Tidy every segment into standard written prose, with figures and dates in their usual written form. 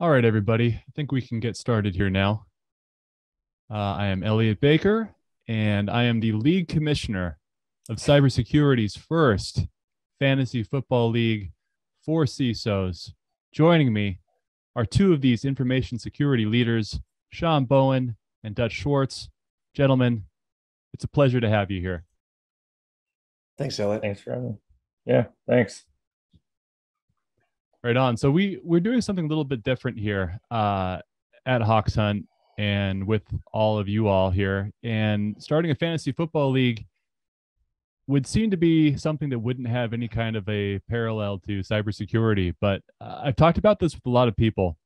All right, everybody. I think we can get started here now. I am Elliot Baker, and I am the league commissioner of cybersecurity's first fantasy football league for CISOs. Joining me are two of these information security leaders, Shawn Bowen and Schwartz. Gentlemen, it's a pleasure to have you here. Thanks, Elliot. Thanks for having me. Yeah, thanks. Right on. So we're doing something a little bit different here at Hoxhunt and with all of you all here. And starting a fantasy football league would seem to be something that wouldn't have any kind of a parallel to cybersecurity. But I've talked about this with a lot of people.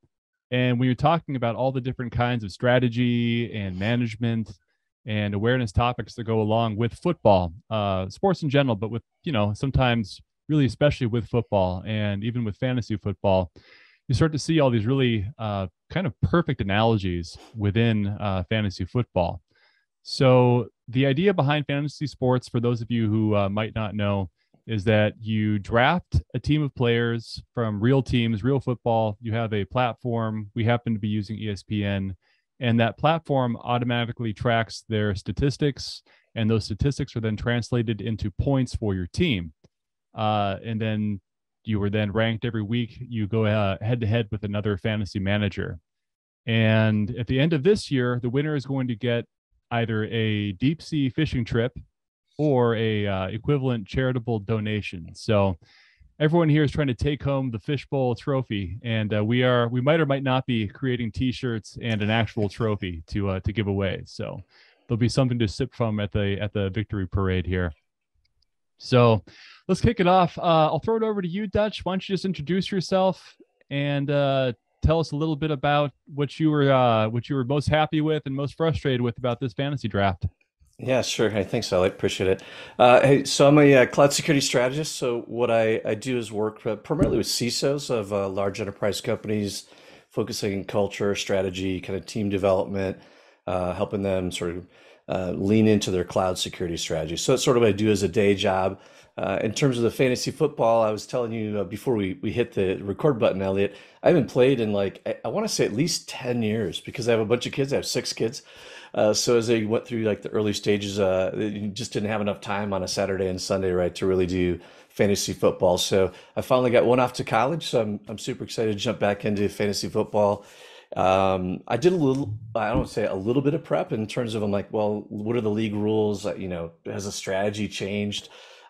And when you're talking about all the different kinds of strategy and management and awareness topics that go along with football, sports in general, but with, sometimes really especially with football and even with fantasy football, you start to see all these really kind of perfect analogies within fantasy football. So the idea behind fantasy sports, for those of you who might not know, is that you draft a team of players from real teams, real football. You have a platform. We happen to be using ESPN, and that platform automatically tracks their statistics, and those statistics are then translated into points for your team. And then you were then ranked every week. You go head to head with another fantasy manager. And at the end of this year, the winner is going to get either a deep sea fishing trip or a equivalent charitable donation. So everyone here is trying to take home the fishbowl trophy. And we might or might not be creating T-shirts and an actual trophy to give away. So there'll be something to sip from at the victory parade here. So let's kick it off. I'll throw it over to you, Dutch. Why don't you just introduce yourself and tell us a little bit about what you were most happy with and most frustrated with about this fantasy draft? Yeah, sure. Hey, thanks, Elliot. Appreciate it. Hey, so I'm a cloud security strategist. So what I do is work primarily with CISOs of large enterprise companies, focusing on culture, strategy, kind of team development, helping them sort of lean into their cloud security strategy. So that's sort of what I do as a day job. In terms of the fantasy football, I was telling you before we hit the record button, Elliot, I haven't played in I want to say at least 10 years because I have a bunch of kids. I have 6 kids. So as I went through the early stages, you just didn't have enough time on a Saturday and Sunday, right, to really do fantasy football. So I finally got one off to college. So I'm super excited to jump back into fantasy football. I did I don't say a little bit of prep in terms of I'm like, well, what are the league rules? Has the strategy changed?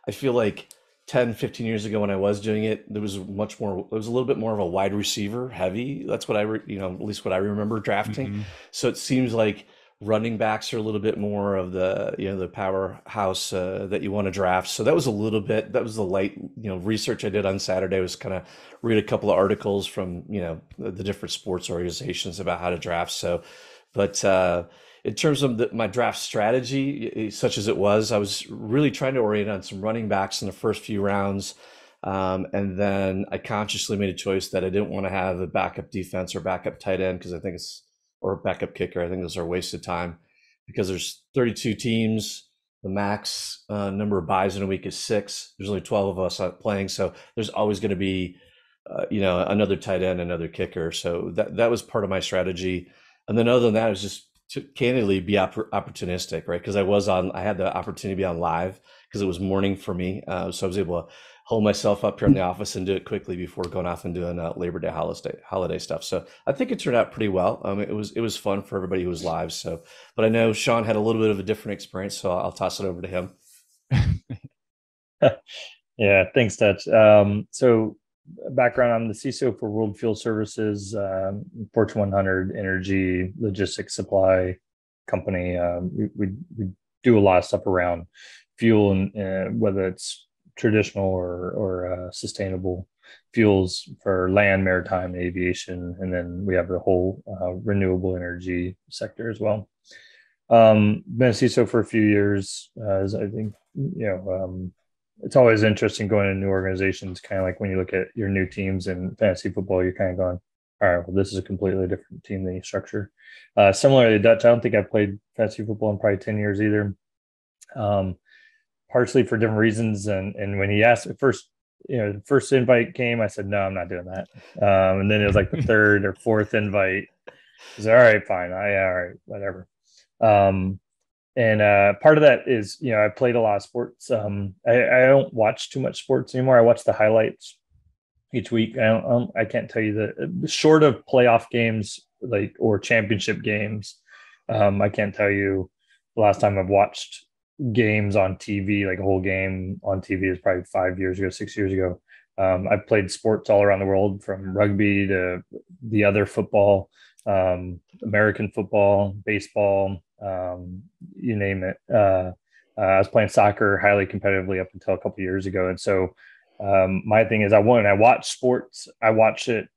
I feel like 10, 15 years ago when I was doing it, there was a little bit more of a wide receiver heavy. That's what at least what I remember drafting. Mm-hmm. So it seems like running backs are a little bit more of the powerhouse that you want to draft. So that was the light, research I did on Saturday was kind of read a couple of articles from, the different sports organizations about how to draft. So, but in terms of my draft strategy, such as it was, I was really trying to orient on some running backs in the first few rounds. And then I consciously made a choice that I didn't want to have a backup defense or backup tight end because I think or a backup kicker. I think those are wasted time because there's 32 teams. The max number of buys in a week is 6. There's only 12 of us playing. So there's always going to be, another tight end, another kicker. So that was part of my strategy. And then other than that, it was just to candidly be opportunistic, right? Because I had the opportunity to be on live because it was morning for me. So I was able to hold myself up here in the office and do it quickly before going off and doing Labor Day holiday stuff. So I think it turned out pretty well. It was fun for everybody who was live. So, but I know Shawn had a little bit of a different experience, so I'll toss it over to him. Yeah, thanks, Dutch. So background, I'm the CISO for World Fuel Services, Fortune 100 energy logistics supply company. We do a lot of stuff around fuel and whether it's traditional or sustainable fuels for land, maritime, and aviation, and then we have the whole renewable energy sector as well. Been a CISO for a few years, as I think it's always interesting going into new organizations. Kind of like when you look at your new teams in fantasy football, you're kind of going, all right, well, this is a completely different team than you structure. Similarly to Dutch, I don't think I've played fantasy football in probably 10 years either. Partially for different reasons. And when he asked me first, the first invite came. I said, no, I'm not doing that. And then it was like the third or fourth invite. I was like, all right, fine. All right, whatever. And part of that is, I played a lot of sports. I don't watch too much sports anymore. I watch the highlights each week. I can't tell you that, short of playoff games, or championship games. I can't tell you the last time I've watched games on TV, like a whole game on TV is probably 5 years ago, 6 years ago. I've played sports all around the world, from rugby to the other football, American football, baseball, you name it. I was playing soccer highly competitively up until a couple of years ago. And so my thing is, I watch sports, I watch it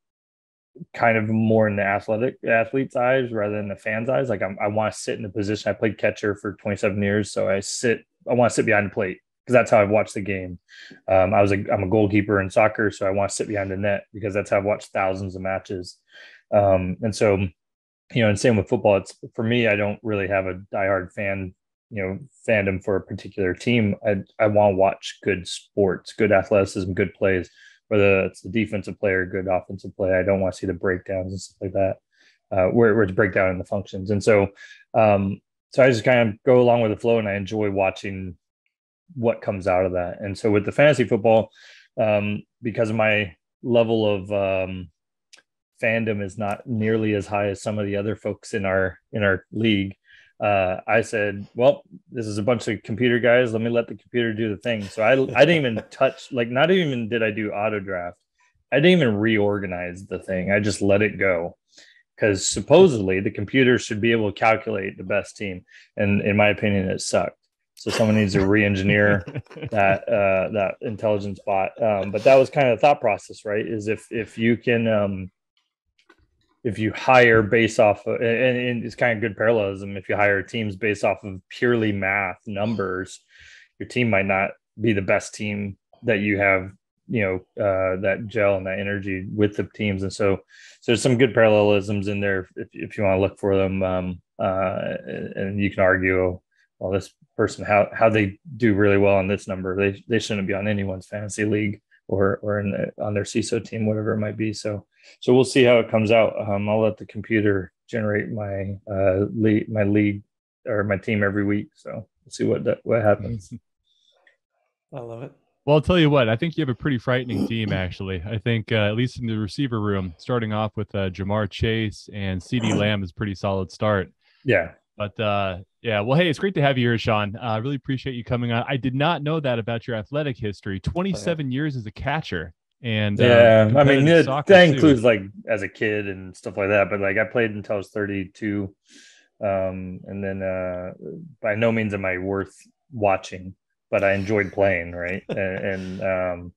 kind of more in the athlete's eyes rather than the fan's eyes. Like I want to sit in the position. I played catcher for 27 years. So I want to sit behind the plate, because that's how I've watched the game. I'm a goalkeeper in soccer, so I want to sit behind the net because that's how I've watched thousands of matches. And so, and same with football. It's, for me, I don't really have a diehard fandom for a particular team. I want to watch good sports, good athleticism, good plays, whether it's the defensive player, good offensive play. I don't want to see the breakdowns and stuff like that, where it's breakdown in the functions. And so, so I just kind of go along with the flow, and I enjoy watching what comes out of that. And so with the fantasy football, because of my level of fandom is not nearly as high as some of the other folks in our league, I said, well, this is a bunch of computer guys. Let me let the computer do the thing. So I didn't even touch, not even did I do auto draft. I didn't even reorganize the thing. I just let it go, because supposedly the computer should be able to calculate the best team. And in my opinion, it sucked. So someone needs to re-engineer that intelligence bot. But that was kind of the thought process, right? Is if you can, if you hire based off of, and it's kind of good parallelism, if you hire teams based off of purely math numbers, your team might not be the best team that you have, that gel and that energy with the teams. And so there's some good parallelisms in there if you want to look for them. And you can argue, well, this person, how they do really well on this number, they shouldn't be on anyone's fantasy league or on their CISO team, whatever it might be. So we'll see how it comes out. I'll let the computer generate my league or my team every week. So we'll see what happens. I love it. Well, I'll tell you what, I think you have a pretty frightening team, actually. I think, at least in the receiver room, starting off with Jamar Chase and CeeDee Lamb is a pretty solid start. Yeah. But yeah, well, hey, it's great to have you here, Shawn. I really appreciate you coming on. I did not know that about your athletic history. 27 years as a catcher. And yeah, I mean, that includes too. as a kid and stuff like that. But I played until I was 32. And then by no means am I worth watching, but I enjoyed playing, right? and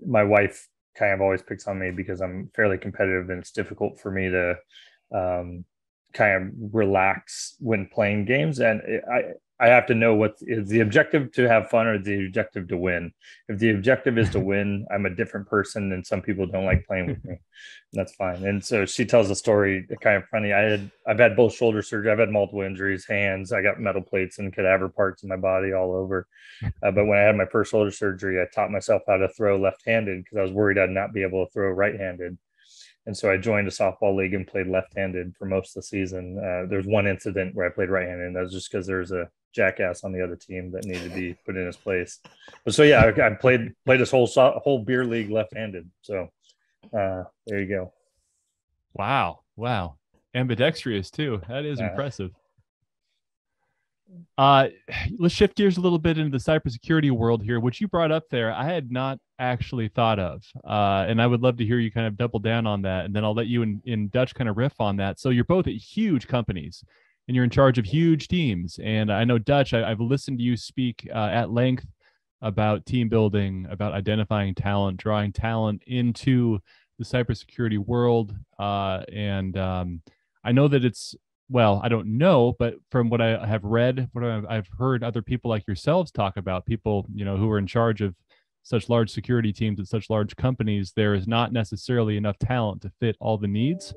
my wife kind of always picks on me because I'm fairly competitive, and it's difficult for me to kind of relax when playing games. And I have to know what is the objective, to have fun or the objective to win. If the objective is to win, I'm a different person, and some people don't like playing with me. That's fine. And so she tells a story, kind of funny. I've had both shoulder surgery. I've had multiple injuries, hands. I got metal plates and cadaver parts in my body all over. But when I had my first shoulder surgery, I taught myself how to throw left-handed because I was worried I'd not be able to throw right-handed. And so I joined a softball league and played left-handed for most of the season. There's one incident where I played right-handed, and that was just because there's a jackass on the other team that needed to be put in his place. But so yeah, I played this whole beer league left-handed. So there you go. Wow, ambidextrous too. That is impressive. Let's shift gears a little bit into the cybersecurity world here, which you brought up there. I had not actually thought of, and I would love to hear you kind of double down on that, and then I'll let you and Dutch kind of riff on that. So you're both at huge companies, and you're in charge of huge teams. And I know, Dutch, I've listened to you speak at length about team building, about identifying talent, drawing talent into the cybersecurity world, and I know that it's, well, I don't know, but from what I have read, what I've heard other people like yourselves talk about, people, who are in charge of such large security teams at such large companies, there is not necessarily enough talent to fit all the needs.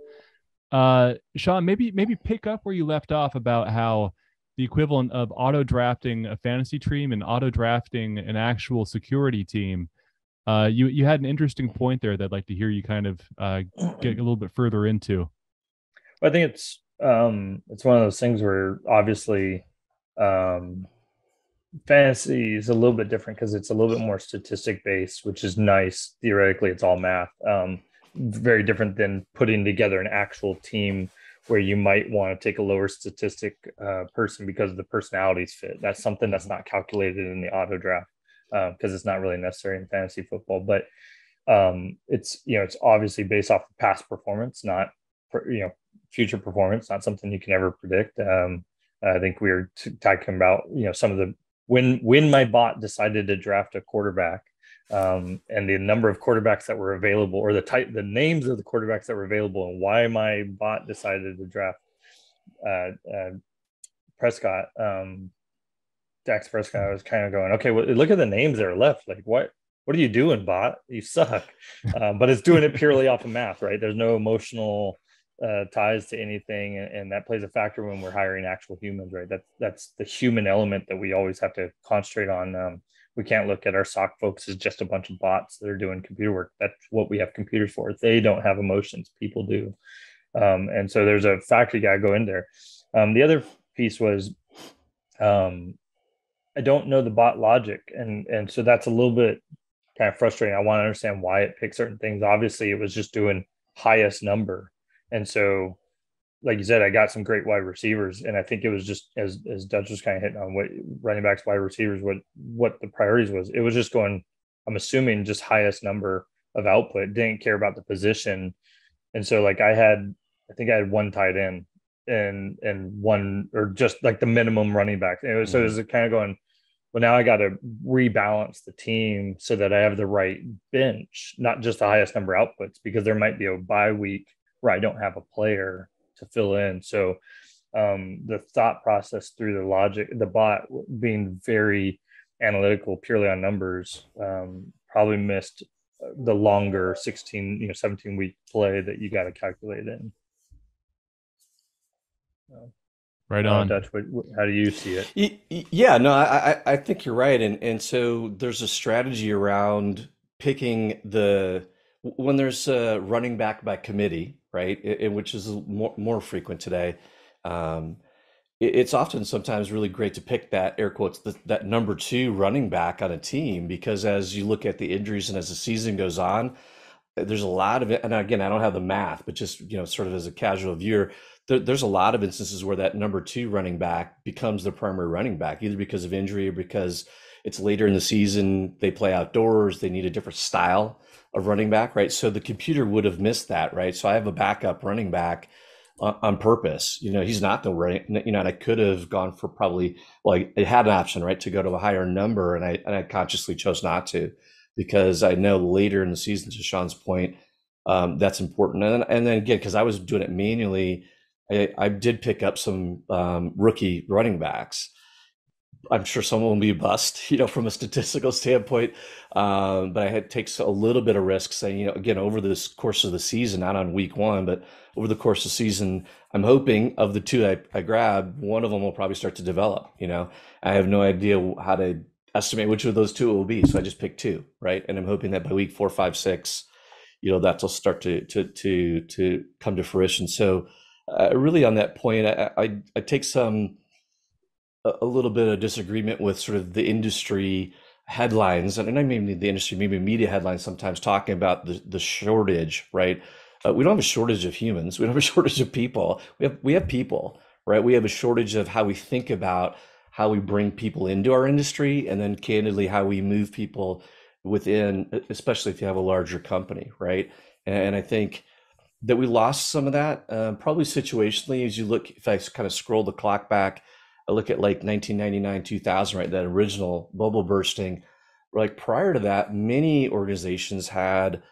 Shawn, maybe pick up where you left off about how the equivalent of auto drafting a fantasy team and auto drafting an actual security team You had an interesting point there that I'd like to hear you kind of get a little bit further into. I think it's one of those things where obviously um, fantasy is a little bit different because it's a little bit more statistic based, which is nice. Theoretically, it's all math. Very different than putting together an actual team where you might want to take a lower statistic person because the personalities fit. That's something that's not calculated in the auto draft because it's not really necessary in fantasy football. But it's obviously based off of past performance, not future performance. Not something you can ever predict. I think we were talking about some of the when my bot decided to draft a quarterback. And the number of quarterbacks that were available, or the names of the quarterbacks that were available, and why my bot decided to draft Prescott, Dax Prescott. I was kind of going, okay, well, look at the names that are left. Like, what are you doing, bot? You suck. But it's doing it purely off of math, right? There's no emotional ties to anything, and that plays a factor when we're hiring actual humans, right? That's the human element that we always have to concentrate on. We can't look at our SOC folks as just a bunch of bots that are doing computer work. That's what we have computers for. They don't have emotions. People do. And so there's a factor you got to go in there. The other piece was I don't know the bot logic. And so that's a little bit kind of frustrating. I want to understand why it picked certain things. Obviously, it was just doing highest number. And so like you said, I got some great wide receivers, and I think it was just as Dutch was kind of hitting on what running backs, wide receivers, what the priorities was. It was just going, I'm assuming, just highest number of output. Didn't care about the position, and so like I think I had one tight end and one, or just like the minimum running back. And so it was kind of going, well, now I got to rebalance the team so that I have the right bench, not just the highest number of outputs, because there might be a bye week where I don't have a player to fill in. So the thought process through the logic, the bot being very analytical, purely on numbers, probably missed the longer 17 week play that you got to calculate in. Right on. Dutch, how do you see it? Yeah, no, I think you're right. And so there's a strategy around picking when there's a running back by committee, right? Which is more frequent today. It's often sometimes really great to pick that, air quotes, that number 2 running back on a team, because as you look at the injuries and as the season goes on, there's a lot of it. And again, I don't have the math, but just, sort of as a casual viewer, there's a lot of instances where that number 2 running back becomes the primary running back, either because of injury or because it's later in the season, they play outdoors, they need a different style of running back, right? So the computer would have missed that, right? So I have a backup running back on purpose. He's not the right, and I could have gone for probably, well, I had an option, right, to go to a higher number, and I consciously chose not to, because I know later in the season, to Shawn's point, that's important. And then again, because I was doing it manually, I did pick up some rookie running backs. I'm sure someone will be a bust, from a statistical standpoint. But I had takes a little bit of risk saying, again, over this course of the season, not on week 1, but over the course of the season, I'm hoping of the 2 I grabbed, one of them will probably start to develop. I have no idea how to estimate which of those 2 it will be. So I just picked 2, right? And I'm hoping that by week 4, 5, 6, that'll start to come to fruition. So really on that point, I take a little bit of disagreement with sort of the industry headlines, and I mean the industry, maybe media headlines sometimes, talking about the shortage, right? We don't have a shortage of humans. We don't have a shortage of people. We have people, right? We have a shortage of how we think about how we bring people into our industry, and then candidly how we move people within, especially if you have a larger company, right? And I think that we lost some of that, probably situationally, as you look, if I kind of scroll the clock back, I look at like 1999, 2000, right? That original bubble bursting. Like prior to that, many organizations had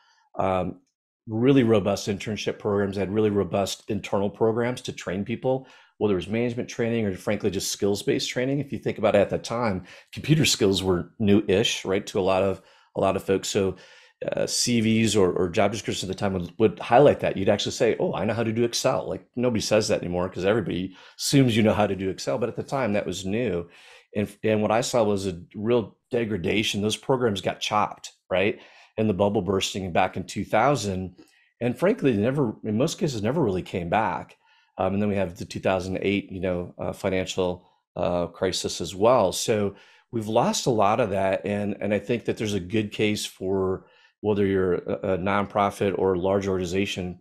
really robust internship programs, had really robust internal programs to train people, whether it was management training or frankly just skills-based training. If you think about it, at the time, computer skills were new-ish, right, to a lot of folks. So CVs or job descriptions at the time would highlight that. You'd actually say, oh, I know how to do Excel. Like nobody says that anymore because everybody assumes you know how to do Excel. But at the time that was new. And what I saw was a real degradation. Those programs got chopped, right? and the bubble bursting back in 2000. And frankly, they never, in most cases, never really came back. And then we have the 2008, financial crisis as well. So we've lost a lot of that. And I think that there's a good case for whether you're a nonprofit or a large organization,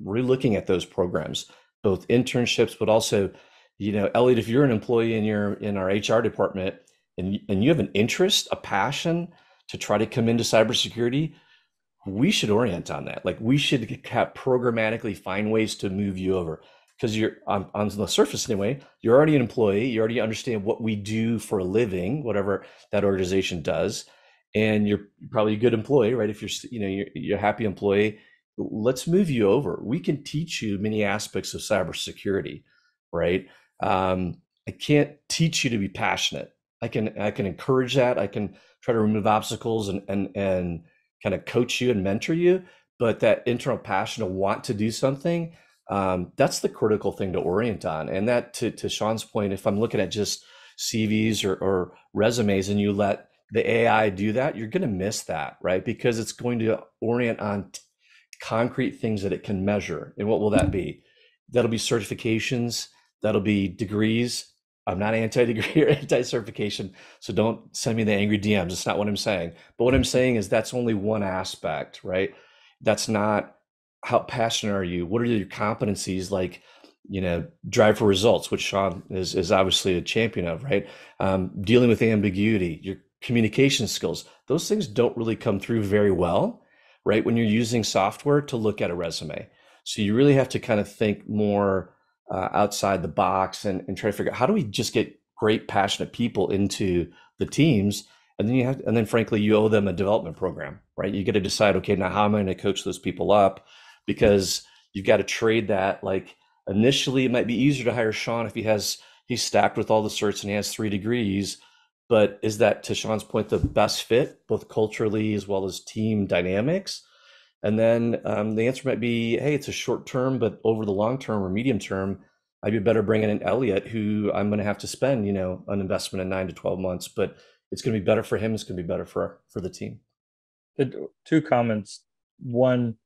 really looking at those programs, both internships, but also, Elliot, if you're an employee in our HR department and you have an interest, a passion to try to come into cybersecurity, we should orient on that. Like we should programmatically find ways to move you over, because you're on the surface anyway, you're already an employee, you already understand what we do for a living, whatever that organization does, and you're probably a good employee, right? If you're a happy employee, let's move you over. We can teach you many aspects of cybersecurity, right? I can't teach you to be passionate. I can encourage that. I can try to remove obstacles and kind of coach you and mentor you, but that internal passion to want to do something, that's the critical thing to orient on. And that, to Shawn's point, if I'm looking at just CVs or resumes and you let the AI do that, you're going to miss that, right? Because it's going to orient on concrete things that it can measure. And what will that be? That'll be certifications, that'll be degrees. I'm not anti-degree or anti-certification, so don't send me the angry DMs. It's not what I'm saying. But what I'm saying is that's only one aspect, right? That's not how passionate are you? What are your competencies, like, drive for results, which Shawn is obviously a champion of, right? Dealing with ambiguity, your communication skills. Those things don't really come through very well, right, when you're using software to look at a resume. So you really have to kind of think more outside the box and try to figure out, how do we just get great, passionate people into the teams? And then frankly, you owe them a development program, right? You got to decide, okay, now how am I going to coach those people up? Because you've got to trade that. Like initially, it might be easier to hire Shawn if he's stacked with all the certs and he has 3 degrees. But is that, to Shawn's point, the best fit, both culturally as well as team dynamics? And then the answer might be, hey, it's a short term, but over the long term or medium term, I'd be better bringing in Elliot, who I'm going to have to spend, an investment in 9 to 12 months, but it's going to be better for him. It's going to be better for the team. The 2 comments. One,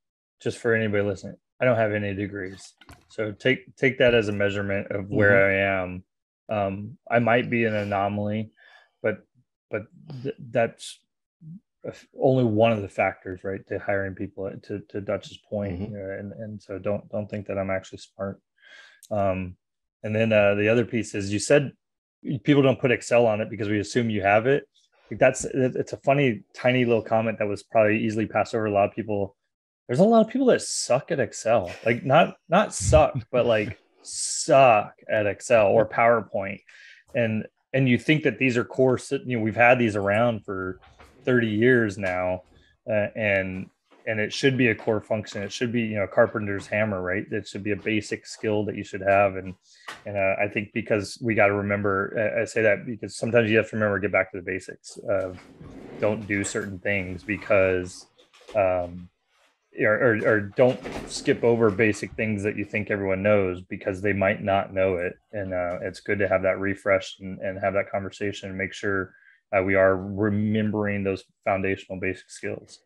just for anybody listening, I don't have any degrees, so take that as a measurement of where I am. I might be an anomaly, but that's only one of the factors, right, to hiring people. To Dutch's point, and so don't think that I'm actually smart. And then the other piece is, you said people don't put Excel on it because we assume you have it. It's a funny, tiny little comment that was probably easily passed over a lot of people. There's a lot of people that suck at Excel, like not suck, but like suck at Excel or PowerPoint. And you think that these are core, we've had these around for 30 years now, and it should be a core function. It should be, a carpenter's hammer, right? It should be a basic skill that you should have. And I think, because we got to remember, I say that because sometimes you have to remember, get back to the basics of, don't do certain things because, or don't skip over basic things that you think everyone knows, because they might not know it. And it's good to have that refresh and have that conversation and make sure we are remembering those foundational basic skills.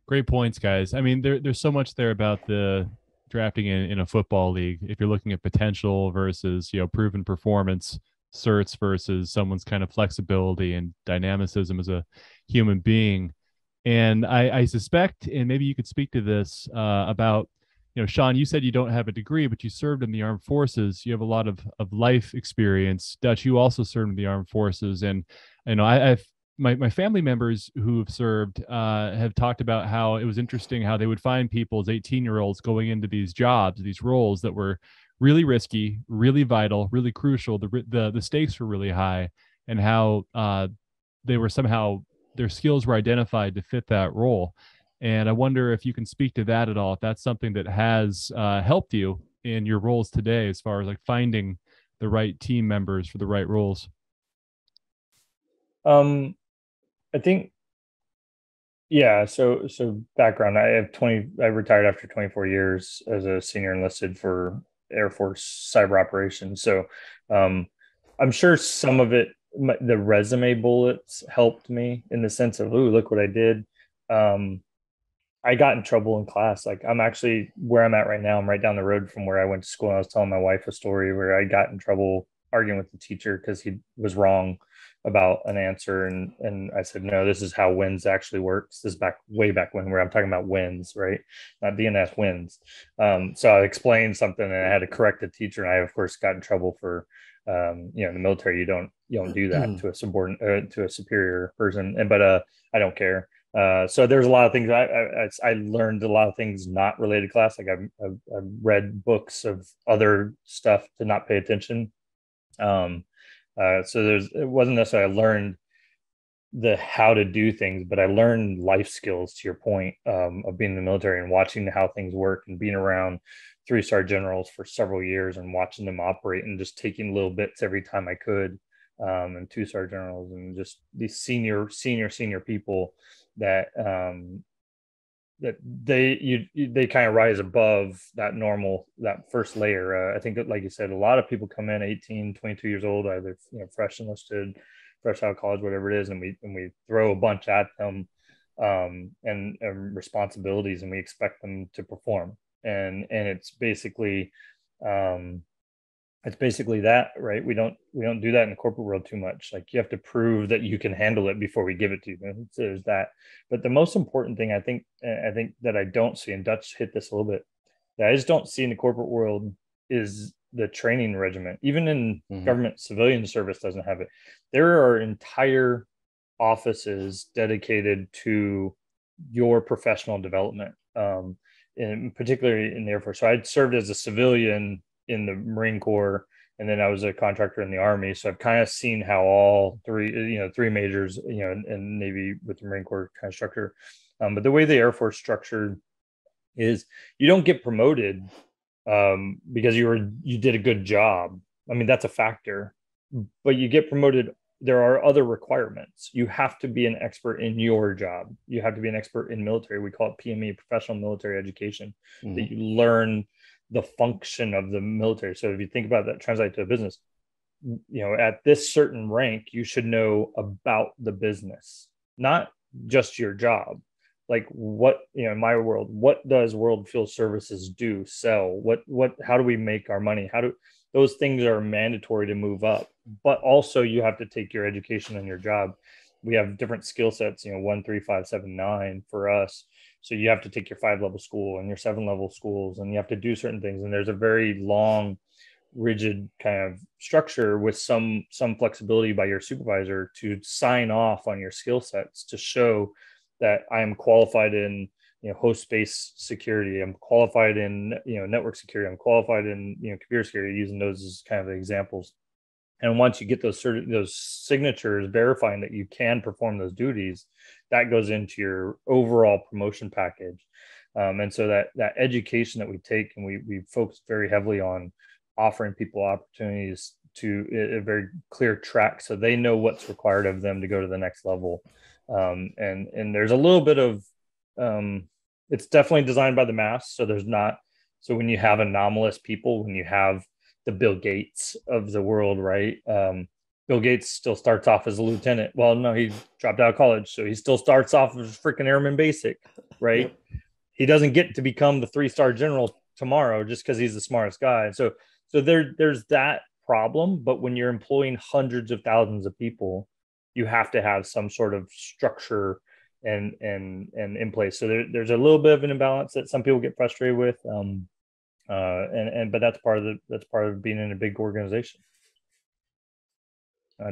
Great points, guys. I mean, there's so much there about the drafting in a football league. If you're looking at potential versus, proven performance, certs versus someone's kind of flexibility and dynamicism as a human being. And I suspect, and maybe you could speak to this about, Shawn, you said you don't have a degree, but you served in the armed forces. You have a lot of life experience. Dutch, you also served in the armed forces. And, I've my family members who have served have talked about how it was interesting how they would find people as 18-year-olds going into these jobs, these roles that were really risky, really vital, really crucial. The stakes were really high, and how they were somehow, their skills were identified to fit that role. And I wonder if you can speak to that at all, if that's something that has helped you in your roles today, as far as like finding the right team members for the right roles. I think, yeah. So background, I retired after 24 years as a senior enlisted for Air Force cyber operations. So I'm sure some of it the resume bullets helped me in the sense of, ooh, look what I did. I got in trouble in class. Like, I'm actually where I'm at right now. I'm right down the road from where I went to school. And I was telling my wife a story where I got in trouble arguing with the teacher because he was wrong about an answer. And I said, no, this is how wins actually works. This is way back when, where I'm talking about wins, right? Not DNS wins. So I explained something and I had to correct the teacher. And I, of course, got in trouble for, in the military, you don't do that to a subordinate, to a superior person. But I don't care. So there's a lot of things I learned a lot of things not related to class. Like I've read books of other stuff to not pay attention. So it wasn't necessarily I learned the how to do things, but I learned life skills, to your point, of being in the military and watching how things work and being around 3-star generals for several years and watching them operate and just taking little bits every time I could, and 2-star generals and just these senior people that they kind of rise above that first layer. I think that, like you said, a lot of people come in 18, 22 years old, either fresh enlisted, fresh out of college, whatever it is, and we throw a bunch at them, and responsibilities, and we expect them to perform, and it's basically that, right? We don't do that in the corporate world too much. Like, you have to prove that you can handle it before we give it to you. So there's that. But the most important thing I think that I don't see, and Dutch hit this a little bit, that I just don't see in the corporate world is the training regimen. Even in government civilian service doesn't have it. There are entire offices dedicated to your professional development, and particularly in the Air Force. So I served as a civilian in the Marine Corps, and then I was a contractor in the Army. So I've kind of seen how all three majors, and Navy with the Marine Corps kind of structure. But the way the Air Force structured is you don't get promoted because you did a good job. I mean, that's a factor, but you get promoted. There are other requirements. You have to be an expert in your job. You have to be an expert in military. We call it PME, professional military education, that you learn the function of the military. So if you think about that, translate to a business, at this certain rank, you should know about the business, not just your job. Like, what, in my world, what does World Fuel Services do? Sell? How do we make our money? Those things are mandatory to move up, but also you have to take your education and your job. We have different skill sets, 1, 3, 5, 7, 9 for us. So you have to take your 5-level school and your 7-level schools, and you have to do certain things. And there's a very long, rigid kind of structure with some flexibility by your supervisor to sign off on your skill sets to show that I am qualified in, host space security. I'm qualified in, network security. I'm qualified in, computer security, using those as kind of examples. And once you get those signatures verifying that you can perform those duties, that goes into your overall promotion package. And so that education that we take, and we focus very heavily on offering people opportunities to a very clear track, so they know what's required of them to go to the next level. And there's a little bit of, it's definitely designed by the mass. So when you have anomalous people, when you have the Bill Gates of the world, right? Bill Gates still starts off as a lieutenant. Well, no, he dropped out of college, so he still starts off as freaking airman basic, right? Yep. He doesn't get to become the 3-star general tomorrow just because he's the smartest guy. So there's that problem. But when you're employing hundreds of thousands of people, you have to have some sort of structure and in place. So there's a little bit of an imbalance that some people get frustrated with. But that's part of being in a big organization.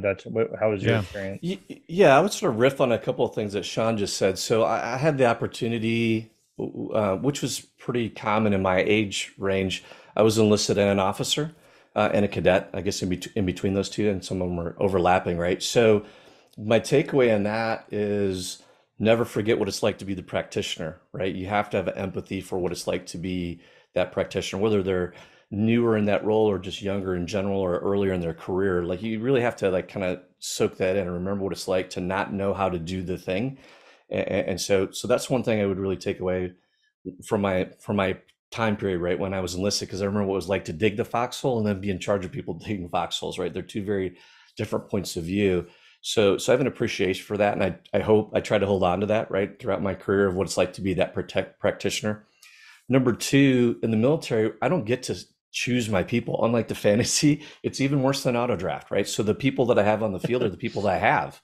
Dutch, how was your experience? Yeah, I would sort of riff on a couple of things that Shawn just said. So I had the opportunity, which was pretty common in my age range. I was enlisted and an officer and a cadet, I guess in between those two, and some of them are overlapping, right? So my takeaway on that is never forget what it's like to be the practitioner, right? You have to have empathy for what it's like to be that practitioner, whether they're newer in that role or just younger in general or earlier in their career. Like, you really have to kind of soak that in and remember what it's like to not know how to do the thing. And so that's one thing I would really take away from my time period, right, when I was enlisted, because I remember what it was like to dig the foxhole and then be in charge of people digging foxholes, right? They're two very different points of view. So I have an appreciation for that, and I hope I try to hold on to that right throughout my career of what it's like to be that practitioner. Number two, in the military, I don't get to choose my people. Unlike the fantasy, it's even worse than auto draft, right? So the people that I have on the field are the people that I have,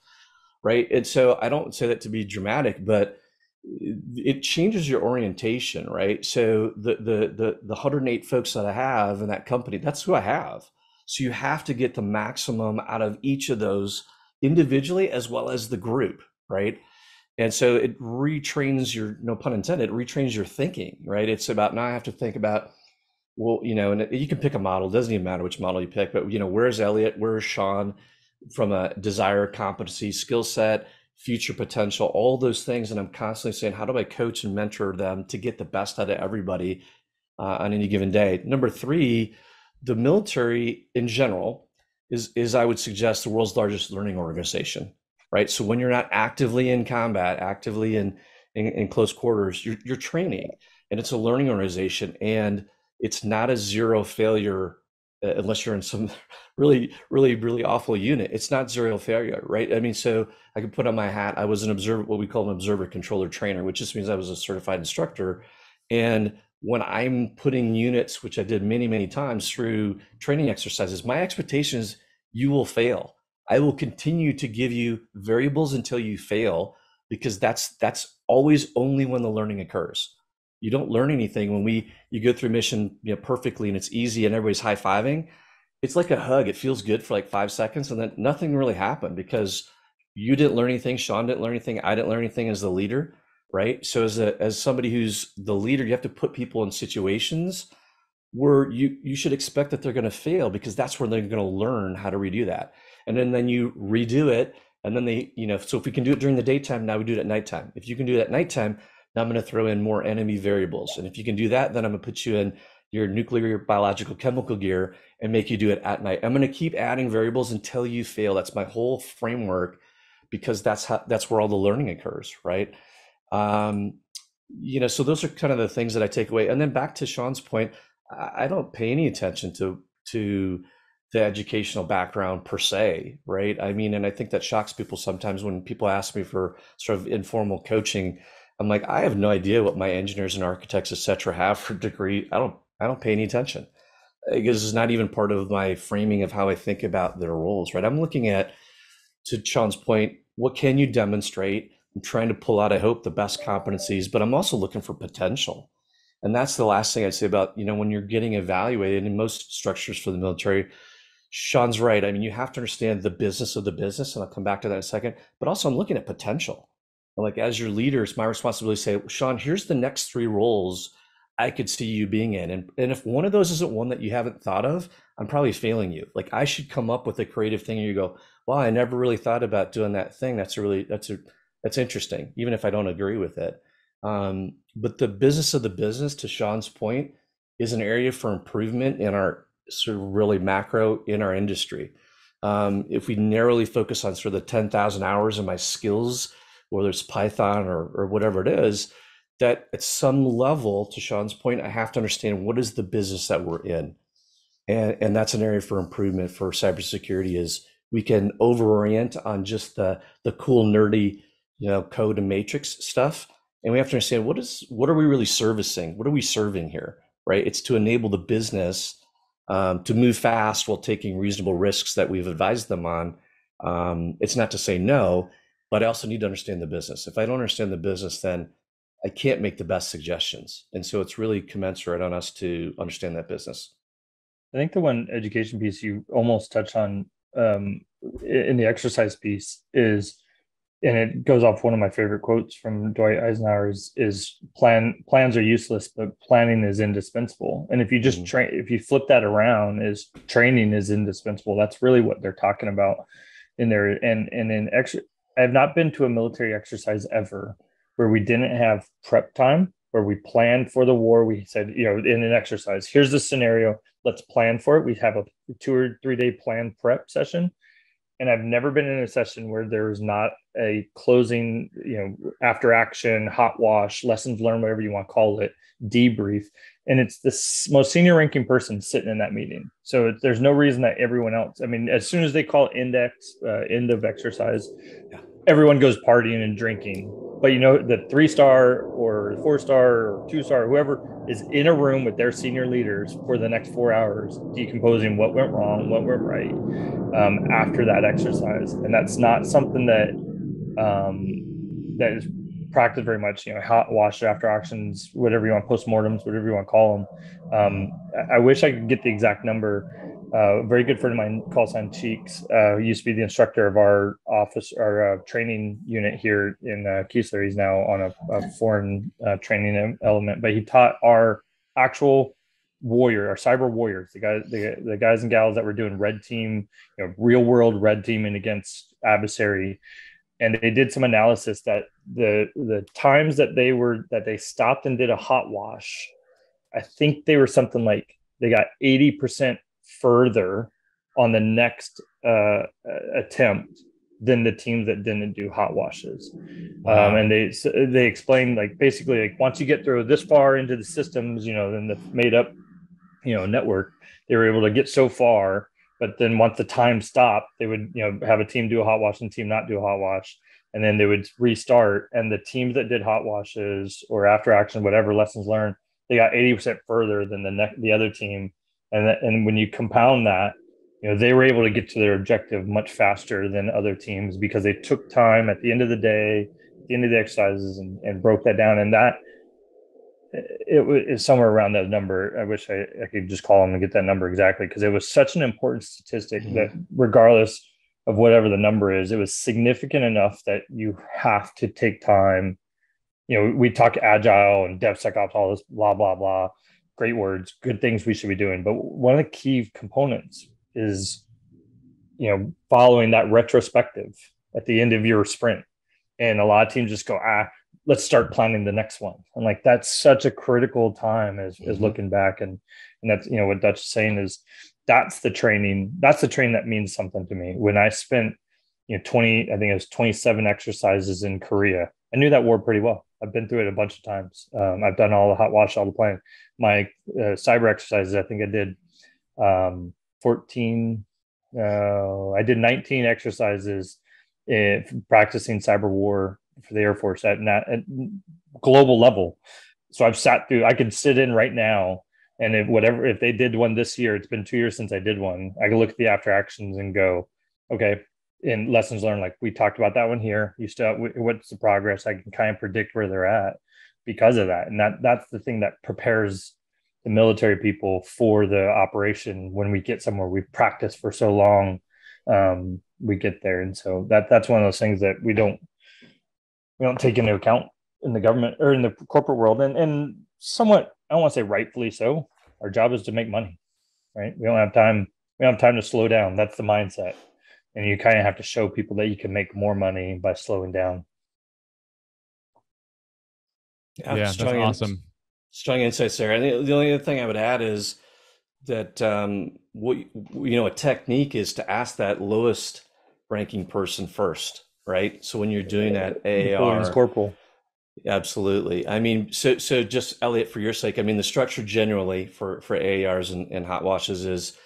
right? And so I don't say that to be dramatic, but it changes your orientation, right? So the 108 folks that I have in that company, that's who I have. So you have to get the maximum out of each of those individually as well as the group, right? And so it retrains your, no pun intended, it retrains your thinking, right? It's about, now I have to think about, well, and you can pick a model, it doesn't even matter which model you pick, but where's Elliot, where's Shawn from a desire, competency, skill set, future potential, all those things. And I'm constantly saying, how do I coach and mentor them to get the best out of everybody on any given day? Number three, the military in general is I would suggest the world's largest learning organization, right? So when you're not actively in combat, actively in close quarters, you're training, and it's a learning organization, and it's not a zero failure unless you're in some really, really, really awful unit. It's not zero failure, right? I mean, so I could put on my hat. I was an observer, what we call an observer controller trainer, which just means I was a certified instructor. And when I'm putting units, which I did many, many times through training exercises, my expectation is you will fail. I will continue to give you variables until you fail, because that's always only when the learning occurs. You don't learn anything when you go through mission perfectly and it's easy and everybody's high-fiving. It's like a hug. It feels good for like 5 seconds, and then nothing really happened because you didn't learn anything. Shawn didn't learn anything. I didn't learn anything as the leader, right? So as somebody who's the leader, you have to put people in situations where you should expect that they're going to fail, because that's where they're going to learn how to redo that. And then you redo it, and then they, so if we can do it during the daytime, now we do it at nighttime. If you can do it at nighttime, now I'm going to throw in more enemy variables. And if you can do that, then I'm going to put you in your nuclear, biological, chemical gear and make you do it at night. I'm going to keep adding variables until you fail. That's my whole framework, because that's where all the learning occurs, right? So those are kind of the things that I take away. And then back to Shawn's point, I don't pay any attention to the educational background per se, right? I mean, and I think that shocks people sometimes when people ask me for sort of informal coaching. I'm like, I have no idea what my engineers and architects, et cetera, have for degree. I don't pay any attention, because it's not even part of my framing of how I think about their roles, right? I'm looking at, to Shawn's point, what can you demonstrate? I'm trying to pull out, I hope, the best competencies, but I'm also looking for potential. And that's the last thing I'd say about, when you're getting evaluated in most structures for the military. Shawn's right. I mean, you have to understand the business of the business, and I'll come back to that in a second, but also I'm looking at potential. Like, as your leader, it's my responsibility to say, Shawn, here's the next 3 roles I could see you being in. And if one of those isn't one that you haven't thought of, I'm probably failing you. Like, I should come up with a creative thing, and you go, wow, I never really thought about doing that thing. That's interesting, even if I don't agree with it. But the business of the business, to Shawn's point, is an area for improvement in our sort of really macro in our industry. If we narrowly focus on sort of the 10,000 hours of my skills, whether it's Python or whatever it is, that at some level, to Shawn's point, I have to understand what is the business that we're in. And that's an area for improvement for cybersecurity. Is we can overorient on just the cool, nerdy, code and matrix stuff. And we have to understand what are we really servicing? What are we serving here, right? It's to enable the business to move fast while taking reasonable risks that we've advised them on. It's not to say no, but I also need to understand the business. If I don't understand the business, then I can't make the best suggestions. And so it's really commensurate on us to understand that business. I think the one education piece you almost touched on in the exercise piece is, and it goes off one of my favorite quotes from Dwight Eisenhower, is plans are useless, but planning is indispensable. And if you just if you flip that around, is training is indispensable. That's really what they're talking about in there. And in I have not been to a military exercise ever where we didn't have prep time, where we planned for the war. We said, in an exercise, here's the scenario, let's plan for it. We have a 2 or 3 day planned prep session. And I've never been in a session where there is not a closing, after action, hot wash, lessons learned, whatever you want to call it, debrief. And it's the most senior ranking person sitting in that meeting. So there's no reason that everyone else, I mean, as soon as they call end of exercise, everyone goes partying and drinking. But the 3-star or 4-star or 2-star, whoever is in a room with their senior leaders for the next 4 hours, decomposing what went wrong, what went right, after that exercise. And that's not something that is practiced very much. Hot wash after actions, whatever you want, postmortems, whatever you want to call them. I wish I could get the exact number. A very good friend of mine, call sign Cheeks, who used to be the instructor of our office, our training unit here in Keesler. He's now on a foreign training element, but he taught our actual our cyber warriors, the guys and gals that were doing red team, real world red teaming against adversary. And they did some analysis that the times that they stopped and did a hot wash, I think they were something like they got 80% further on the next attempt than the teams that didn't do hot washes. Wow. And they explained, like, basically, like, once you get through this far into the systems, then the made up network, they were able to get so far. But then once the time stopped, they would have a team do a hot wash and team not do a hot wash, and then they would restart. And the teams that did hot washes or after action, whatever lessons learned, they got 80% further than the other team. And when you compound that, they were able to get to their objective much faster than other teams because they took time at the end of the day, at the end of the exercises, and broke that down. And that it was somewhere around that number. I wish I could just call them and get that number exactly, because it was such an important statistic that regardless of whatever the number is, it was significant enough that you have to take time. We talk agile and DevSecOps, all this blah, blah, blah. Great words, good things we should be doing. But one of the key components is, following that retrospective at the end of your sprint. And a lot of teams just go, let's start planning the next one. And like, that's such a critical time is looking back. And that's, what Dutch is saying is that's the training that means something to me. When I spent, 27 exercises in Korea, I knew that war pretty well. I've been through it a bunch of times. I've done all the hot wash, all the planning. My cyber exercises, I think I did 14. I did 19 exercises practicing cyber war for the Air Force at global level. So I've sat through. I could sit in right now, and if they did one this year, it's been 2 years since I did one. I can look at the after actions and go, okay. And lessons learned, like we talked about that one here. What's the progress? I can kind of predict where they're at because of that. And that's the thing that prepares the military people for the operation. When we get somewhere, we've practiced for so long, we get there. And so that's one of those things that we don't take into account in the government or in the corporate world. And somewhat, I don't want to say rightfully so. Our job is to make money, right? We don't have time to slow down. That's the mindset. And you kind of have to show people that you can make more money by slowing down. Yeah, that's awesome. Strong insights there. And the only other thing I would add is that a technique is to ask that lowest ranking person first, right? So when you're doing that AAR, corporal. Absolutely. I mean, so just Elliot, for your sake, I mean, the structure generally for AARs and hot washes is,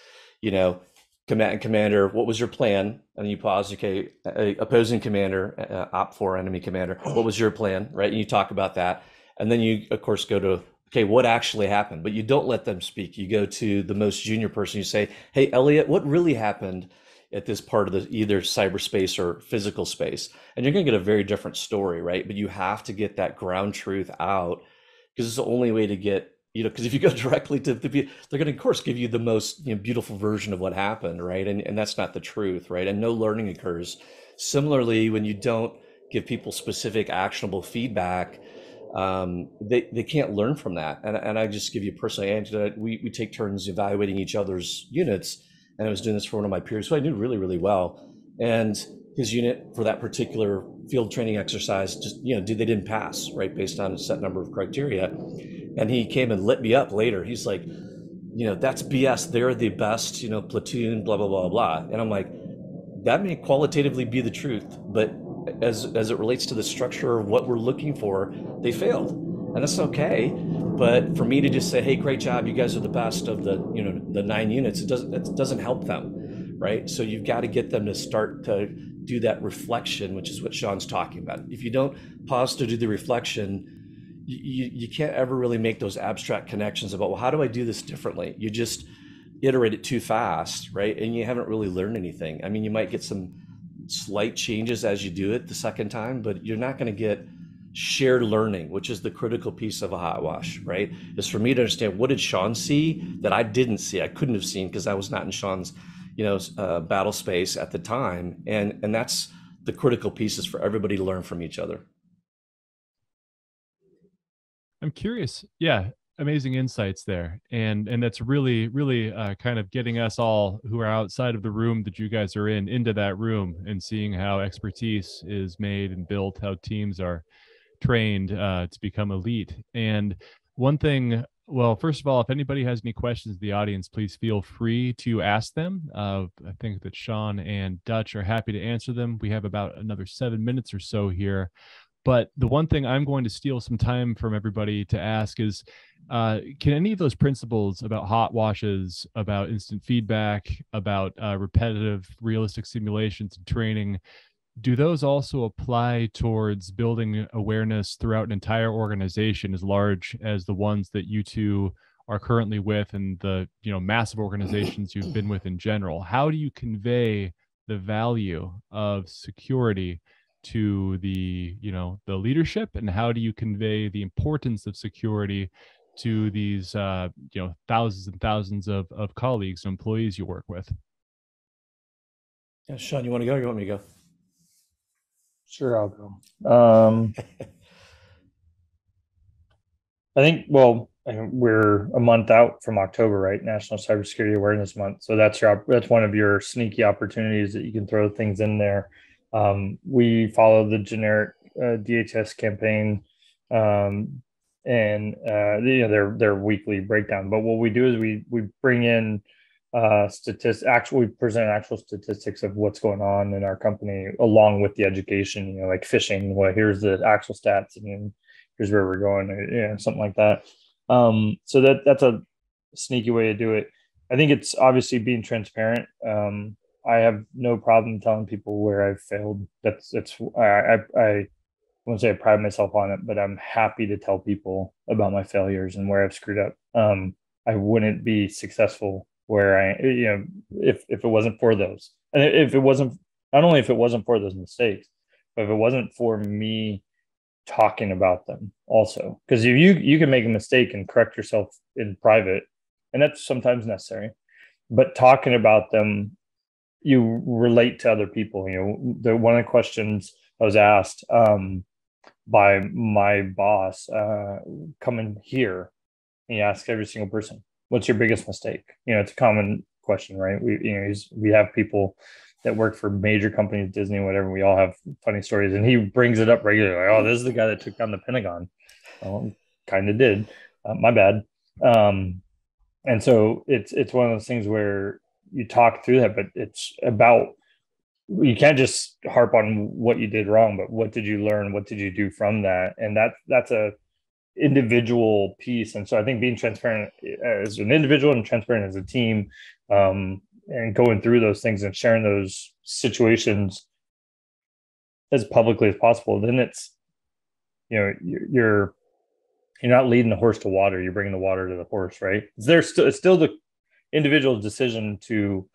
commander, what was your plan? And you pause, okay, opposing commander, OP4 enemy commander, what was your plan, right? And you talk about that. And then you, of course, go to, okay, what actually happened? But you don't let them speak. You go to the most junior person. You say, hey, Elliot, what really happened at this part of the either cyberspace or physical space? And you're going to get a very different story, right? But you have to get that ground truth out, because it's the only way to get, because if you go directly to the people, they're going to, of course, give you the most beautiful version of what happened, right? And that's not the truth, right? And no learning occurs. Similarly, when you don't give people specific actionable feedback, they can't learn from that. And I just give you personally, we take turns evaluating each other's units, and I was doing this for one of my peers who I knew really, really well. And his unit for that particular field training exercise just, they didn't pass, right? Based on a set number of criteria. And he came and lit me up later. He's like, that's BS. They're the best, platoon, blah, blah, blah, blah. And I'm like, that may qualitatively be the truth, but as it relates to the structure of what we're looking for, they failed, and that's okay. But for me to just say, "Hey, great job, you guys are the best of the the 9 units," it doesn't help them, right? So you've got to get them to start to do that reflection, which is what Shawn's talking about. If you don't pause to do the reflection, you can't ever really make those abstract connections about, well, how do I do this differently? You just iterate it too fast, right? And you haven't really learned anything. I mean, you might get some slight changes as you do it the second time, but you're not going to get shared learning, which is the critical piece of a hot wash, right? Is for me to understand, what did Shawn see that I didn't see, I couldn't have seen because I was not in Shawn's battle space at the time, and that's the critical pieces for everybody to learn from each other. I'm curious. Yeah, amazing insights there, and that's really kind of getting us all who are outside of the room that you guys are in into that room and seeing how expertise is made and built, how teams are trained to become elite. And one thing, well, first of all, if anybody has any questions in the audience, please feel free to ask them. I think that Shawn and Dutch are happy to answer them. We have about another 7 minutes or so here. But the one thing I'm going to steal some time from everybody to ask is, can any of those principles about hot washes, about instant feedback, about repetitive, realistic simulations and training, do those also apply towards building awareness throughout an entire organization as large as the ones that you two are currently with and the massive organizations you've been with in general? How do you convey the value of security to the the leadership, and how do you convey the importance of security to these thousands and thousands of colleagues and employees you work with? Yeah, Shawn, you want to go or you want me to go? Sure, I'll go. I think, well, we're a month out from October, right? National Cybersecurity Awareness Month. So that's one of your sneaky opportunities that you can throw things in there. We follow the generic DHS campaign, and their weekly breakdown. But what we do is we bring in we present actual statistics of what's going on in our company along with the education, like phishing. Well, here's the actual stats, and here's where we're going, something like that. So that's a sneaky way to do it. I think it's obviously being transparent. I have no problem telling people where I've failed. I won't say I pride myself on it, but I'm happy to tell people about my failures and where I've screwed up. I wouldn't be successful if it wasn't for those, and if it wasn't, not only if it wasn't for those mistakes, but if it wasn't for me talking about them also, because you can make a mistake and correct yourself in private, and that's sometimes necessary, but talking about them, you relate to other people. One of the questions I was asked by my boss coming here, he asked every single person, what's your biggest mistake? It's a common question, right? We have people that work for major companies, Disney, whatever. We all have funny stories, and he brings it up regularly. Like, oh, this is the guy that took down the Pentagon. Well, kind of did. My bad. And so it's one of those things where you talk through that, but it's about, you can't just harp on what you did wrong, but what did you learn? What did you do from that? And that's a individual piece. And so I think being transparent as an individual and transparent as a team, and going through those things and sharing those situations as publicly as possible, then it's, you're not leading the horse to water, you're bringing the water to the horse, right? It's still the individual's decision to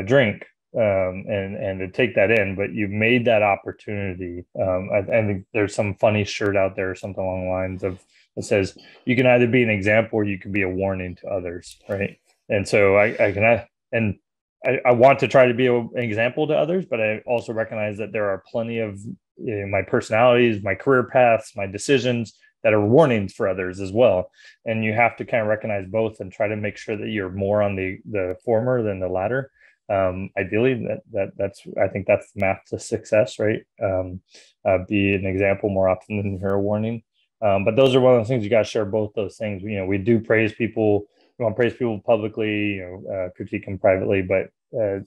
drink, and to take that in, but you've made that opportunity. I think there's some funny shirt out there or something along the lines of that says you can either be an example or you can be a warning to others, right? And so I want to try to be an example to others, but I also recognize that there are plenty of my personalities, my career paths, my decisions that are warnings for others as well. And you have to kind of recognize both and try to make sure that you're more on the former than the latter. Ideally, I think that's the math to success, right? Be an example more often than you're a warning. But those are one of the things, you got to share both those things. We do praise people. We want to praise people publicly, critique them privately, but as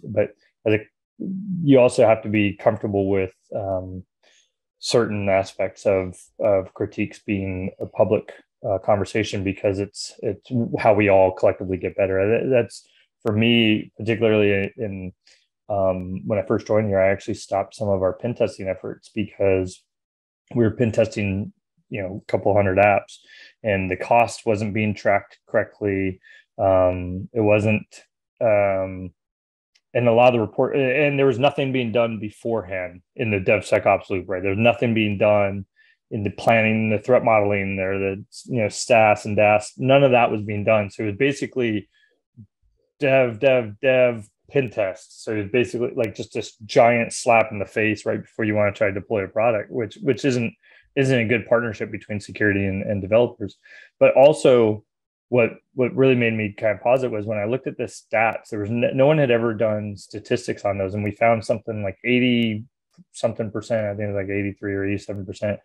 a you also have to be comfortable with certain aspects of critiques being a public conversation, because it's how we all collectively get better. That's for me, particularly in when I first joined here, I actually stopped some of our pen testing efforts because we were pen testing, a couple hundred apps, and the cost wasn't being tracked correctly. It wasn't, and a lot of the report, and there was nothing being done beforehand in the DevSecOps loop, right? There's nothing being done in the planning, the threat modeling, there, the STAS and DAS. None of that was being done. So it was basically dev, pen test. So it's basically like just this giant slap in the face right before you want to try to deploy a product, which isn't a good partnership between security and developers. But also, what really made me kind of pause it was when I looked at the stats. There was no one had ever done statistics on those, and we found something like 80 something percent. I think it was like 83 or 87%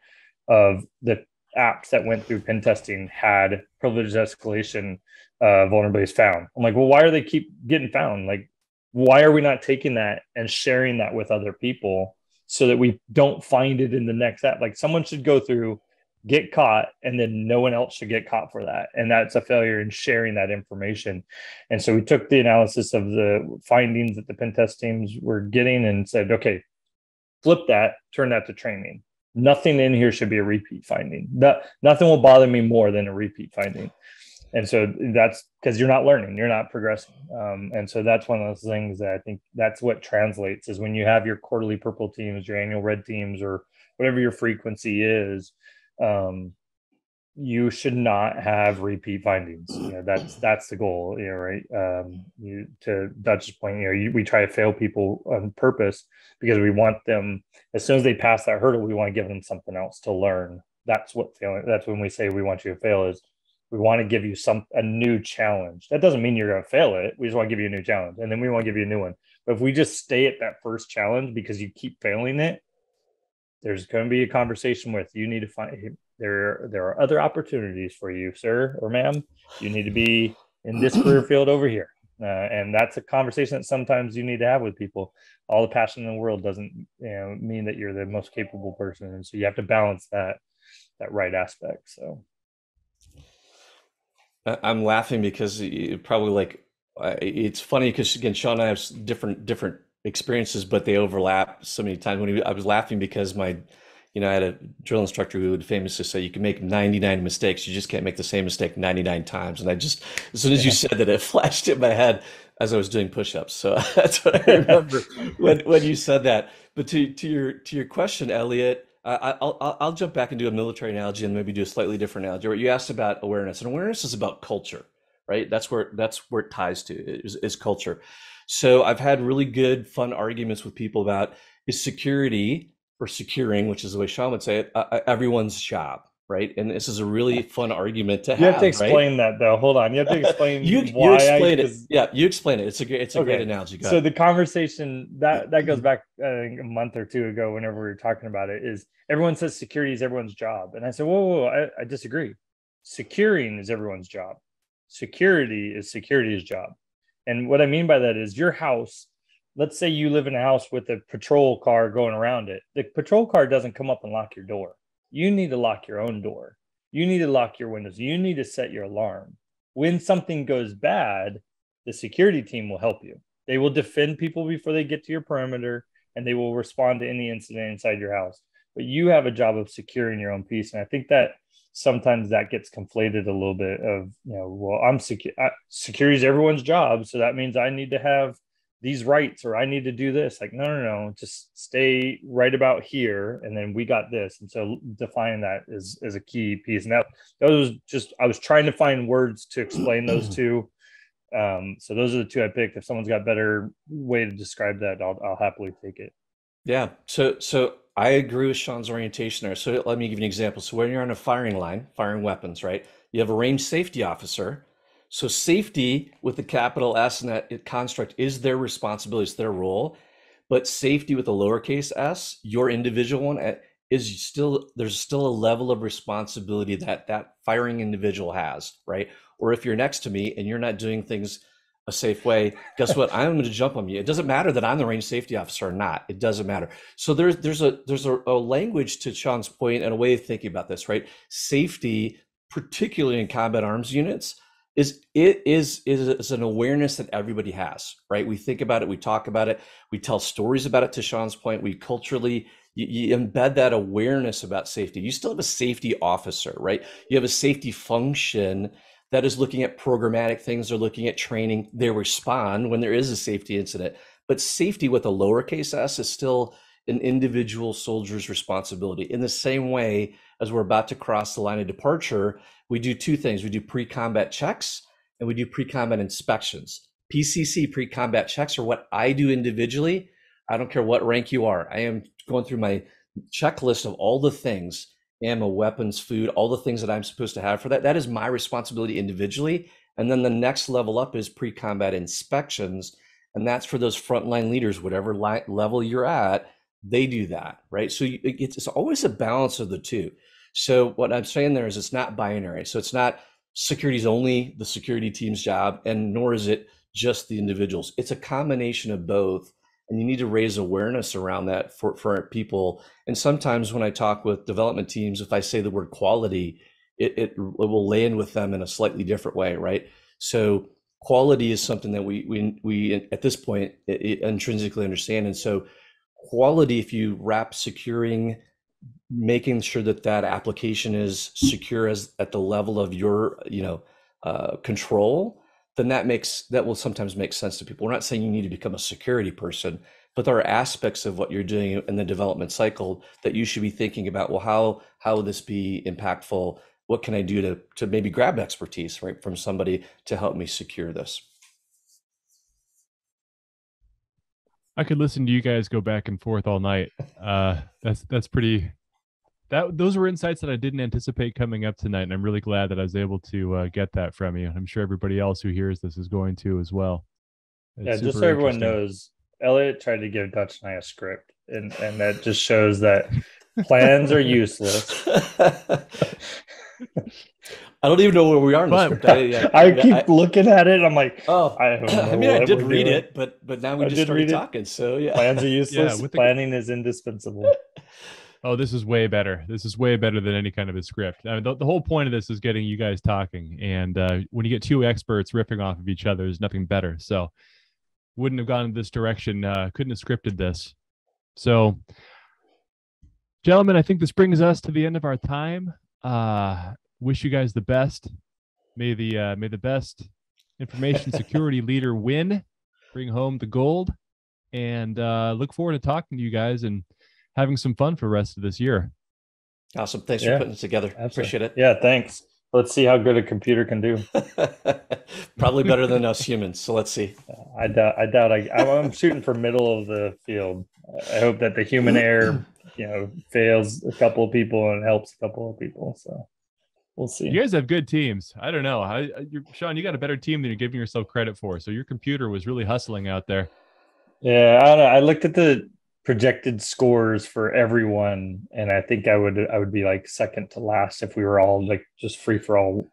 of the apps that went through pen testing had privileged escalation vulnerabilities found. I'm like, well, why are they keep getting found? Like, why are we not taking that and sharing that with other people so that we don't find it in the next app? Like, someone should go through, get caught, and then no one else should get caught for that. And that's a failure in sharing that information. And so we took the analysis of the findings that the pen test teams were getting and said, okay, flip that, turn that to training. Nothing in here should be a repeat finding. Nothing will bother me more than a repeat finding. And so that's because you're not learning, you're not progressing. And so that's one of those things that I think that's what translates, is when you have your quarterly purple teams, your annual red teams, or whatever your frequency is, you should not have repeat findings. That's the goal, right? To Dutch's point, we try to fail people on purpose because we want them, as soon as they pass that hurdle, we want to give them something else to learn. That's what failing. That's when we say we want you to fail, is we want to give you a new challenge. That doesn't mean you're going to fail it. We just want to give you a new challenge, and then we want to give you a new one. But if we just stay at that first challenge because you keep failing it, there's going to be a conversation with, you need to find, there are other opportunities for you, sir or ma'am. You need to be in this career field over here. And that's a conversation that sometimes you need to have with people. All the passion in the world doesn't mean that you're the most capable person. And so you have to balance that right aspect. So I'm laughing because probably like, it's funny because, again, Shawn and I have different experiences, but they overlap so many times. I was laughing because I had a drill instructor who would famously say, you can make 99 mistakes, you just can't make the same mistake 99 times. And I just, as soon as you said that, it flashed in my head as I was doing push-ups. So that's what I remember when you said that. But to your question, Elliot, I'll jump back and do a military analogy and maybe do a slightly different analogy. Where you asked about awareness, and awareness is about culture, right? That's where it ties to, is culture. So I've had really good, fun arguments with people about, is security, or securing, which is the way Shawn would say it, everyone's job, right? And this is a really fun argument to have. You have to explain that, though. Hold on, you have to explain you explain it. Yeah, you explain it. It's a great analogy. Go ahead. The conversation that goes back, I think, a month or two ago, whenever we were talking about it, is everyone says security is everyone's job, and I said, whoa, I disagree. Securing is everyone's job. Security is security's job. And what I mean by that is, your house, let's say you live in a house with a patrol car going around it. The patrol car doesn't come up and lock your door. You need to lock your own door. You need to lock your windows. You need to set your alarm. When something goes bad, the security team will help you. They will defend people before they get to your perimeter, and they will respond to any incident inside your house. But you have a job of securing your own peace. And I think that sometimes that gets conflated a little bit of, I'm security is everyone's job. So that means I need to have these rights, or I need to do this. Like, no, just stay right about here, and then we got this. And so defining that is a key piece. And that was just, I was trying to find words to explain those two. So those are the two I picked. If someone's got a better way to describe that, I'll happily take it. Yeah. So I agree with Shawn's orientation there. So let me give you an example. So when you're on a firing line, firing weapons, right? You have a range safety officer. So safety with the capital S in that construct is their responsibility, it's their role. But safety with a lowercase s, your individual one, there's still a level of responsibility that firing individual has, right? Or if you're next to me and you're not doing things a safe way, guess what? I'm going to jump on you. It doesn't matter that I'm the range safety officer or not. It doesn't matter. So there's a language to Shawn's point and a way of thinking about this, right? Safety, particularly in combat arms units, is an awareness that everybody has, right? We think about it, we talk about it, we tell stories about it. To Shawn's point, we culturally you embed that awareness about safety. You still have a safety officer, right? You have a safety function that is looking at programmatic things, they're looking at training, they respond when there is a safety incident. But safety with a lowercase s is still an individual soldier's responsibility. In the same way as we're about to cross the line of departure, we do two things. We do pre-combat checks and we do pre-combat inspections. PCC, pre-combat checks, are what I do individually. I don't care what rank you are. I am going through my checklist of all the things, ammo, weapons, food, all the things that I'm supposed to have for that. That is my responsibility individually. And then the next level up is pre-combat inspections. And that's for those frontline leaders, whatever level you're at, they do that, right? So it's always a balance of the two. So what I'm saying there is it's not binary. So it's not security is only the security team's job, and nor is it just the individuals. It's a combination of both. And you need to raise awareness around that for people. And sometimes when I talk with development teams, if I say the word quality, it will land with them in a slightly different way, right? So quality is something that we at this point intrinsically understand. And so quality, if you wrap securing, making sure that that application is secure as at the level of your control, then that will sometimes make sense to people. We're not saying you need to become a security person, but there are aspects of what you're doing in the development cycle that you should be thinking about. Well, how will this be impactful? What can I do to maybe grab expertise, right, from somebody to help me secure this? I could listen to you guys go back and forth all night. That's pretty. Those were insights that I didn't anticipate coming up tonight, and I'm really glad that I was able to get that from you. I'm sure everybody else who hears this is going to as well. It's just so everyone knows, Elliot tried to give Dutch and I a script, and that just shows that plans are useless. I don't even know where we are in the script. I keep looking at it. And I'm like, I did read it, but now we just started talking. So yeah, plans are useless. Planning is indispensable. Oh, this is way better. This is way better than any kind of a script. I mean, the whole point of this is getting you guys talking. And when you get two experts riffing off of each other, there's nothing better. So wouldn't have gone in this direction. Couldn't have scripted this. So, gentlemen, I think this brings us to the end of our time. Wish you guys the best. May the best information security leader win, bring home the gold, and look forward to talking to you guys and having some fun for the rest of this year. Awesome. Thanks for putting it together. Absolutely. Appreciate it. Yeah, thanks. Let's see how good a computer can do. Probably better than us humans. So let's see. I doubt I'm shooting for middle of the field. I hope that the human error, fails a couple of people and helps a couple of people. So we'll see. You guys have good teams. I don't know. Shawn, you got a better team than you're giving yourself credit for. So your computer was really hustling out there. Yeah, I don't know. I looked at the projected scores for everyone, and I think I would be like second to last if we were all like just free for all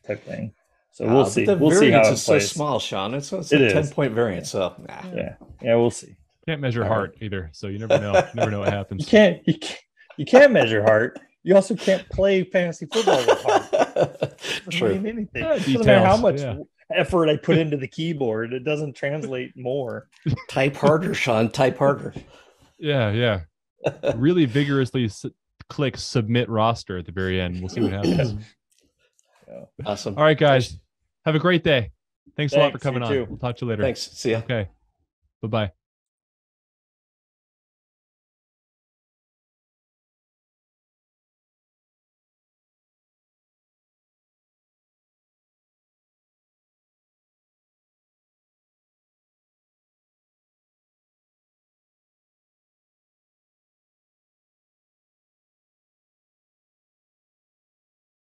type thing. So we'll see. We'll see how it plays. So small, Shawn. It's a 10-point variance. So yeah, we'll see. Can't measure heart either, so you never know. You never know what happens. You can't measure heart. You also can't play fantasy football with heart. True. Anything. Doesn't matter how much effort I put into the keyboard. It doesn't translate more. Type harder, Shawn. Type harder. Yeah. Really vigorously click submit roster at the very end. We'll see what happens. Awesome. All right, guys. Have a great day. Thanks a lot for coming on. We'll talk to you later. Thanks. See ya. Okay. Bye-bye.